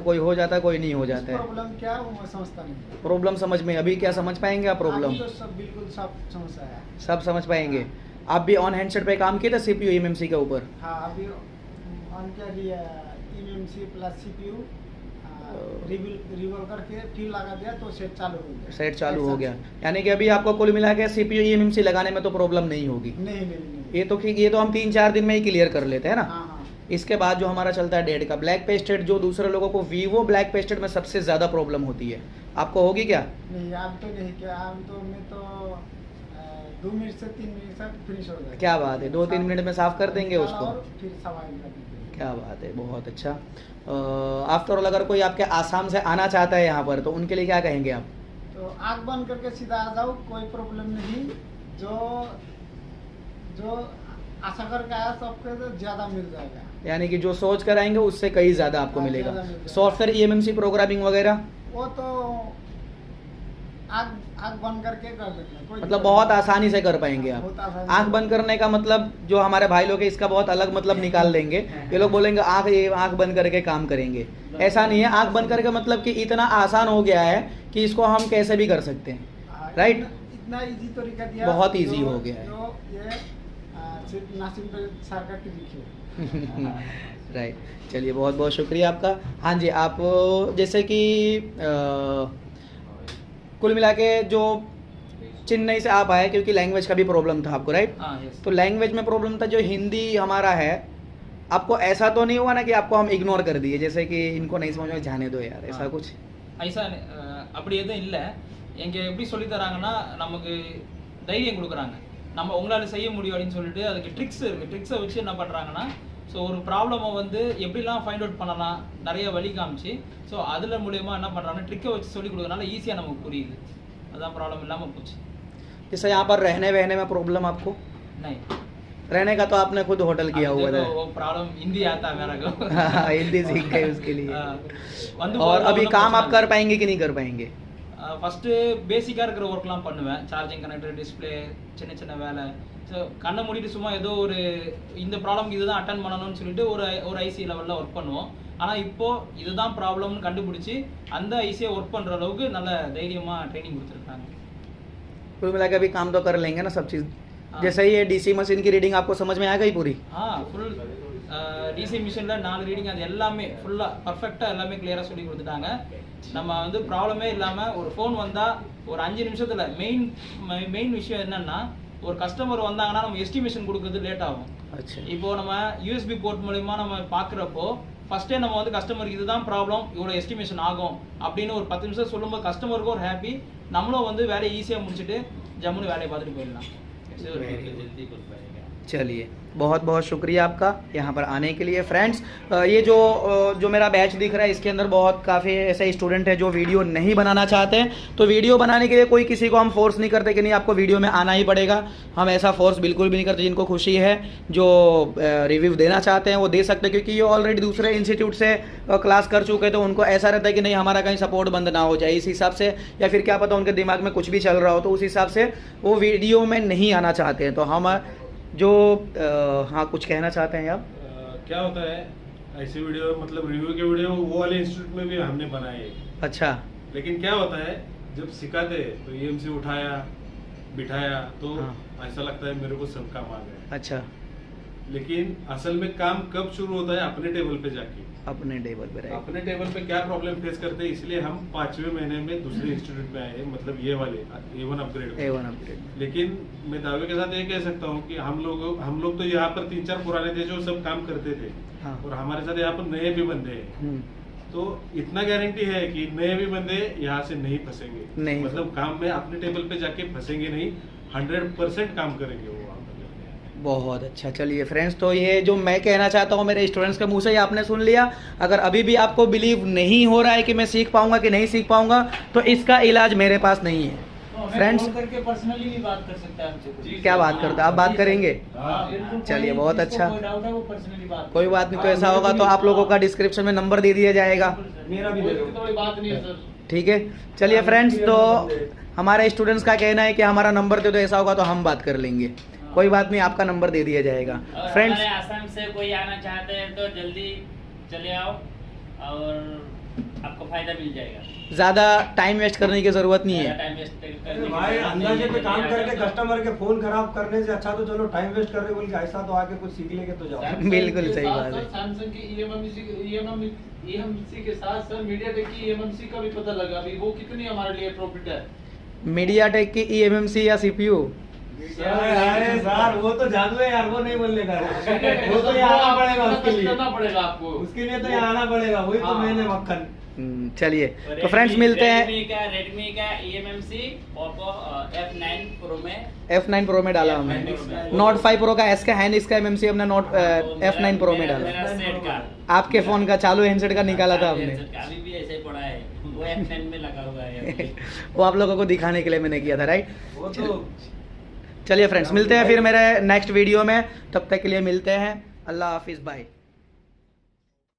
कोई हो जाता है, कोई नहीं हो जाता है। प्रॉब्लम क्या है वो मैं समझता नहीं। प्रॉब्लम समझ में अभी क्या समझ पाएंगे आप प्रॉब्लम? अभी तो सब बिल्कुल सब समझ आया। सब समझ पाएंगे। आप भी ऑन हैंडसेट पे काम किए थे सीपीयू एमएमसी के ऊपर? हाँ अभी ऑन क्या दिया, एमएमसी प्लस सीपीयू रिवॉल्व करके फिर लगा दिया तो सेट चालू हो गया। सेट चालू हो गया, यानी कि अभी आपको कुल मिला के सीपीयू एमएमसी लगाने में तो प्रॉब्लम नहीं होगी? नहीं। ये तो हम 3-4 दिन में ही क्लियर कर लेते हैं ना। हाँ। इसके बाद जो हमारा चलता है डेड का ब्लैक पेस्टेड, जो दूसरे लोगों को वीवो ब्लैक पेस्टेड में सबसे ज़्यादा प्रॉब्लम होती है, आपको होगी क्या? नहीं अब तो नहीं, क्या अब तो मैं तो 2 मिनट से 3 मिनट तक फिनिश हो जाएगा। क्या बात है, 2-3 मिनट में साफ कर देंगे उसको? और फिर सवाल कर देंगे। क्या बात है, बहुत अच्छा। आफ्टर ऑल अगर कोई आपके आसाम से आना चाहता है यहाँ पर, तो उनके लिए क्या कहेंगे आप? तो आँख बंद करके सीधा आ जाओ, कोई प्रॉब्लम नहीं। जो आशा करके आया सबके तो ज़्यादा मिल जाएगा, यानी कि जो सोच कर आएंगे उससे कहीं ज़्यादा आपको मिलेगा। ज़्यादा मिल जाएगा। सॉफ्टवेयर ईएमएमसी प्रोग्रामिंग वगैरह वो तो आँख बंद करके कर देंगे, कोई मतलब बहुत आसानी से कर पाएंगे आप? बहुत आसानी से। आंख बंद करने का मतलब जो हमारे भाई लोग हैं इसका बहुत अलग मतलब निकाल देंगे। ये लोग बोलेंगे आंख बंद करके काम करेंगे, ऐसा नहीं है। आंख बंद करके मतलब कि इतना आसान हो गया है कि इसको हम कैसे भी कर सकते हैं, राइट? इतना इजी तरीका दिया, बहुत इजी हो गया है। जो ये सिर्फ नासिम सर का ट्रिक है। राइट, चलिए बहुत बहुत शुक्रिया आपका। हाँ जी, आप जैसे कि कुल मिला के जो चेन्नई से आप आए, क्योंकि लैंग्वेज का भी प्रॉब्लम था आपको, राइट? हाँ यस। तो लैंग्वेज में प्रॉब्लम था, जो हिंदी हमारा है, आपको ऐसा तो नहीं हुआ ना कि आपको हम इग्नोर कर दिए, जैसे कि इनको नहीं समझ में, जाने दो यार, ऐसा कुछ? ஐசா அப்படி எதுவும் இல்லை. எங்கே எப்படி சொல்லித் தராங்கன்னா, நமக்கு தைரியம் கொடுக்குறாங்க, நம்ம உங்களால் செய்ய முடியும் அப்படின்னு சொல்லிட்டு. அதுக்கு ட்ரிக்ஸ் இருக்குது. ட்ரிக்ஸை வச்சு என்ன பண்ணுறாங்கன்னா, ஸோ ஒரு ப்ராப்ளமை வந்து எப்படிலாம் ஃபைண்ட் அவுட் பண்ணலாம் நிறைய வழி காமிச்சு, ஸோ அதில் மூலயமா என்ன பண்ணுறாங்கன்னா ட்ரிக்கை வச்சு சொல்லி கொடுக்கறனால ஈஸியாக நமக்கு புரியுது. அதான் ப்ராப்ளம் இல்லாமல் போச்சு. जैसे यहाँ पर रहने वहने में प्रॉब्लम आपको? नहीं, रहने का तो आपने खुद होटल किया हुआ था। वो प्रॉब्लम हिंदी आता है मेरे को। हिंदी सीख गए उसके लिए। வந்து और अभी काम आप कर पाएंगे कि नहीं कर पाएंगे? ஃபஸ்ட்டு பேசிக்காக இருக்கிற ஒர்க்லாம் பண்ணுவேன், சார்ஜிங் கனெக்டர், டிஸ்பிளே, சின்ன சின்ன வேலை. ஸோ கண்ணை மூடிட்டு சும்மா ஏதோ ஒரு இந்த ப்ராப்ளம் இதுதான் அட்டன் பண்ணணும்னு சொல்லிட்டு ஒரு ஐசி லெவலில் ஒர்க் பண்ணுவோம். ஆனால் இப்போது இதுதான் ப்ராப்ளம்னு கண்டுபிடிச்சி அந்த ஐசியை ஒர்க் பண்ணுற அளவுக்கு நல்ல தைரியமாக ட்ரைனிங் கொடுத்துருக்காங்க. कुल मिला के अभी काम तो कर लेंगे ना सब चीज़? जैसे ये डीसी मशीन की रीडिंग आपको समझ में आ गई पूरी? ஃபுல் டிசி மிஷினில் 4 ரீடிங், அது எல்லாமே ஃபுல்லாக பர்ஃபெக்டாக எல்லாமே கிளியராக சொல்லி கொடுத்துட்டாங்க. நம்ம வந்து ப்ராப்ளமே இல்லாமல் ஒரு ஃபோன் வந்தால் ஒரு 5 நிமிஷத்தில் மெயின் விஷயம் என்னென்னா, ஒரு கஸ்டமர் வந்தாங்கன்னா நம்ம எஸ்டிமேஷன் கொடுக்குறது லேட் ஆகும். இப்போது நம்ம யூஎஸ்பி போர்ட் மூலிமா நம்ம பார்க்குறப்போ ஃபஸ்ட்டே நம்ம வந்து கஸ்டமருக்கு இதுதான் ப்ராப்ளம், இவ்வளோ எஸ்டிமேஷன் ஆகும் அப்படின்னு ஒரு 10 நிமிஷம் சொல்லும்போது கஸ்டமருக்கும் ஒரு ஹாப்பி, நம்மளும் வந்து வேலையை ஈஸியாக முடிச்சுட்டு ஜம்முன்னு வேலையை பார்த்துட்டு போயிடலாம். चलिए, बहुत बहुत शुक्रिया आपका यहाँ पर आने के लिए। फ्रेंड्स, ये जो मेरा बैच दिख रहा है, इसके अंदर बहुत काफ़ी ऐसे स्टूडेंट हैं जो वीडियो नहीं बनाना चाहते हैं। तो वीडियो बनाने के लिए कोई किसी को हम फोर्स नहीं करते कि नहीं आपको वीडियो में आना ही पड़ेगा। हम ऐसा फोर्स बिल्कुल भी नहीं करते। जिनको खुशी है, जो रिव्यू देना चाहते हैं वो दे सकते हैं, क्योंकि ये ऑलरेडी दूसरे इंस्टीट्यूट से क्लास कर चुके हैं। तो उनको ऐसा रहता है कि नहीं हमारा कहीं सपोर्ट बंद ना हो जाए, इस हिसाब से, या फिर क्या पता उनके दिमाग में कुछ भी चल रहा हो, तो उस हिसाब से वो वीडियो में नहीं आना चाहते हैं। तो हम जो हाँ, कुछ कहना चाहते हैं आप? क्या होता है ऐसी वीडियो, मतलब रिव्यू के वीडियो वो वाले इंस्टीट्यूट में भी हमने बनाए। अच्छा। लेकिन क्या होता है जब सिखाते तो EMC उठाया बिठाया तो हाँ। ऐसा लगता है मेरे को सब काम आ गया। अच्छा। लेकिन असल में काम कब शुरू होता है? अपने टेबल पे जाके। अपने टेबल पे रहे, अपने टेबल पे क्या प्रॉब्लम फेस करते हैं, इसलिए हम 5वें महीने में दूसरे इंस्टीट्यूट में आए, मतलब ये वाले A1 अपग्रेड। लेकिन मैं दावे के साथ ये कह सकता हूँ कि हम लोग तो यहाँ पर 3-4 पुराने थे जो सब काम करते थे। हाँ। और हमारे साथ यहाँ पर नए भी बंदे हैं। तो इतना गारंटी है कि नए भी बंदे यहाँ से नहीं फंसेंगे, नहीं, मतलब काम में अपने टेबल पे जाके फंसेंगे नहीं, 100% काम करेंगे वो। बहुत अच्छा। चलिए फ्रेंड्स, तो ये जो मैं कहना चाहता हूँ मेरे स्टूडेंट्स के मुंह से ही आपने सुन लिया। अगर अभी भी आपको बिलीव नहीं हो रहा है कि मैं सीख पाऊंगा कि नहीं सीख पाऊंगा, तो इसका इलाज मेरे पास नहीं है। फ्रेंड्स, करके पर्सनली भी बात कर सकते हैं हमसे। क्या बात करते हैं आप? बात करेंगे? चलिए, बहुत अच्छा। कोई बात नहीं, तो ऐसा होगा तो आप लोगों का डिस्क्रिप्शन में नंबर दे दिया जाएगा। मेरा भी बात नहीं है सर। ठीक है, चलिए फ्रेंड्स, तो हमारे स्टूडेंट्स का कहना है कि हमारा नंबर दे दो, ऐसा होगा तो हम बात कर लेंगे। कोई बात नहीं, आपका नंबर दे दिया जाएगा। फ्रेंड्स, आसाम से कोई आना चाहते हैं तो जल्दी चले आओ और आपको फायदा मिल जाएगा। ज्यादा टाइम वेस्ट करने की जरूरत नहीं है। टाइम वेस्ट करने की भाई, जरूरत अंदाजे नहीं पे है। काम करके कस्टमर के फोन खराब करने से अच्छा तो चलो टाइम वेस्ट कर रहे बोल के ऐसा तो आके कुछ सीख लेके तो जाओ। बिल्कुल सही बात है। सैमसंग की EMMC के साथ सर मीडियाटेक की EMMC का भी पता लगा अभी, वो कितनी हमारे लिए प्रॉफिट है। मीडियाटेक की EMMC या CPU? अरे सर, वो तो जादू है यार, वो नहीं बोलने का। वो तो यहाँ आना पड़ेगा उसके लिए, करना पड़ेगा आपको उसके लिए तो यहाँ आना पड़ेगा, वही तो मैंने मक्खन। चलिए, तो फ्रेंड्स मिलते हैं। रेडमी का EMMC Oppo F9 Pro में F9 Pro में डाला हमने। Note 5 Pro का S का हैंड, इसका MMC हमने F9 Pro में डाला। मेरा सेट का, आपके फोन का चालू हैंडसेट का निकाला था हमने। अभी भी ऐसे ही पड़ा है, वो F9 में लगा हुआ है। वो आप लोगों को दिखाने के लिए मैंने किया था, राइट? वो तो चलिए फ्रेंड्स, मिलते हैं फिर मेरे नेक्स्ट वीडियो में। तब तक के लिए मिलते हैं। अल्लाह हाफिज़, बाय।